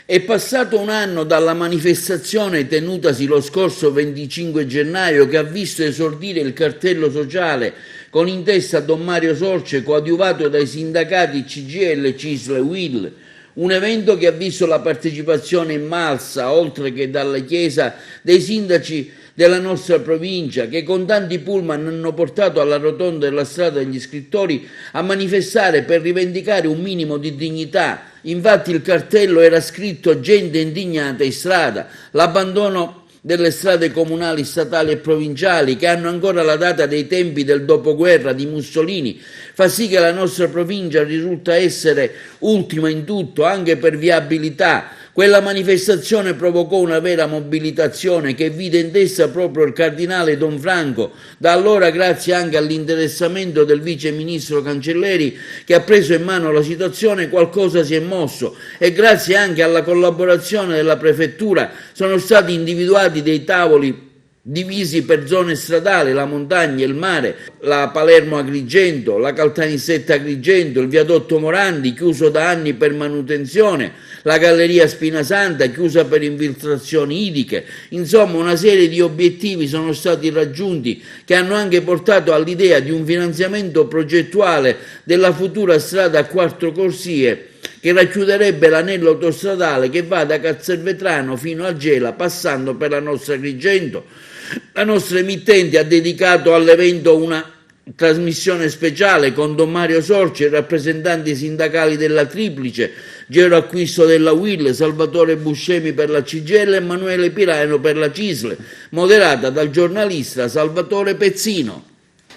È passato un anno dalla manifestazione tenutasi lo scorso 25 gennaio che ha visto esordire il cartello sociale con in testa Don Mario Sorce, coadiuvato dai sindacati CGIL, CISL e UIL. Un evento che ha visto la partecipazione in massa, oltre che dalla Chiesa, dei sindaci della nostra provincia, che con tanti pullman hanno portato alla rotonda della strada degli scrittori a manifestare per rivendicare un minimo di dignità. Infatti il cartello era scritto gente indignata in strada, l'abbandono delle strade comunali, statali e provinciali che hanno ancora la data dei tempi del dopoguerra di Mussolini fa sì che la nostra provincia risulta essere ultima in tutto, anche per viabilità. Quella manifestazione provocò una vera mobilitazione che vide in testa proprio il cardinale Don Franco, da allora grazie anche all'interessamento del vice ministro Cancelleri che ha preso in mano la situazione qualcosa si è mosso e grazie anche alla collaborazione della prefettura sono stati individuati dei tavoli divisi per zone stradali, la montagna, il mare, la Palermo-Agrigento, la Caltanissetta-Agrigento, il viadotto Morandi chiuso da anni per manutenzione, la galleria Spinasanta chiusa per infiltrazioni idriche. Insomma, una serie di obiettivi sono stati raggiunti che hanno anche portato all'idea di un finanziamento progettuale della futura strada a 4 corsie che racchiuderebbe l'anello autostradale che va da Castelvetrano fino a Gela passando per la nostra Agrigento. La nostra emittente ha dedicato all'evento una trasmissione speciale con Don Mario Sorci, rappresentanti sindacali della Triplice, Gero Acquisto della UIL, Salvatore Buscemi per la CGIL e Emanuele Pirano per la CISL, moderata dal giornalista Salvatore Pezzino.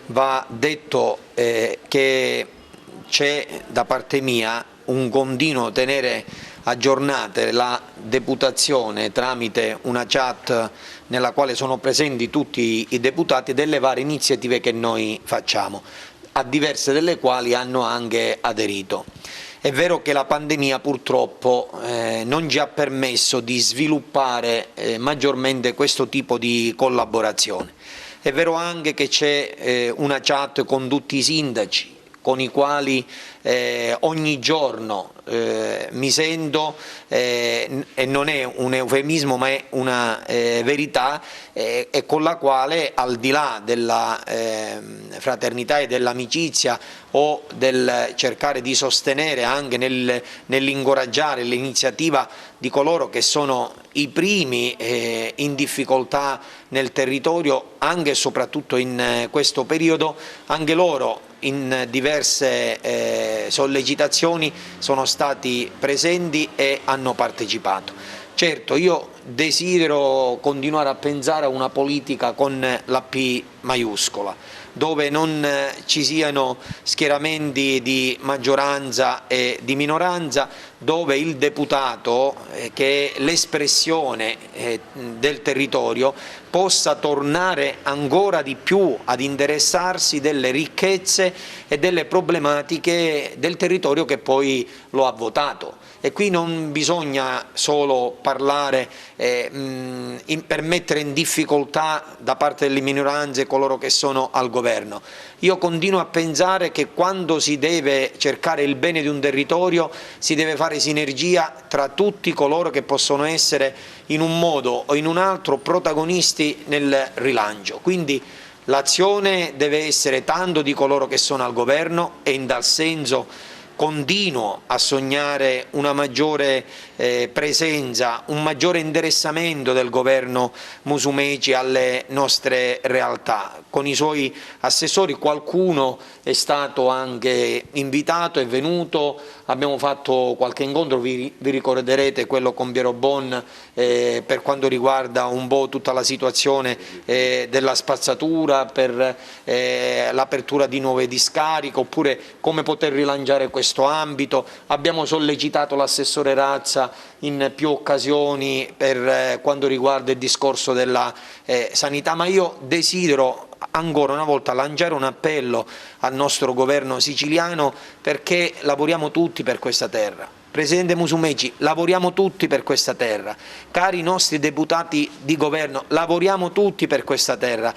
Va detto che c'è da parte mia un continuo tenere aggiornate la deputazione tramite una chat nella quale sono presenti tutti i deputati delle varie iniziative che noi facciamo, a diverse delle quali hanno anche aderito. È vero che la pandemia purtroppo non ci ha permesso di sviluppare maggiormente questo tipo di collaborazione. È vero anche che c'è una chat con tutti i sindaci con i quali ogni giorno mi sento, e non è un eufemismo ma è una verità, e con la quale al di là della fraternità e dell'amicizia o del cercare di sostenere anche nell'incoraggiare l'iniziativa di coloro che sono i primi in difficoltà nel territorio, anche e soprattutto in questo periodo, anche loro in diverse sollecitazioni sono stati presenti e hanno partecipato. Certo, io desidero continuare a pensare a una politica con la P maiuscola, dove non ci siano schieramenti di maggioranza e di minoranza, dove il deputato, che è l'espressione del territorio, possa tornare ancora di più ad interessarsi delle ricchezze e delle problematiche del territorio che poi lo ha votato. E qui non bisogna solo parlare per mettere in difficoltà da parte delle minoranze coloro che sono al governo. Io continuo a pensare che quando si deve cercare il bene di un territorio si deve fare sinergia tra tutti coloro che possono essere in un modo o in un altro protagonisti nel rilancio. Quindi l'azione deve essere tanto di coloro che sono al governo e in tal senso continuo a sognare una maggiore presenza, un maggiore interessamento del governo Musumeci alle nostre realtà. Con i suoi assessori qualcuno è stato anche invitato, è venuto, abbiamo fatto qualche incontro, vi ricorderete quello con Piero Bon per quanto riguarda un po' tutta la situazione della spazzatura, per l'apertura di nuove discariche, oppure come poter rilanciare questo ambito. Abbiamo sollecitato l'assessore Razza in più occasioni per quanto riguarda il discorso della sanità, ma io desidero ancora una volta lanciare un appello al nostro governo siciliano perché lavoriamo tutti per questa terra. Presidente Musumeci, lavoriamo tutti per questa terra. Cari nostri deputati di governo, lavoriamo tutti per questa terra.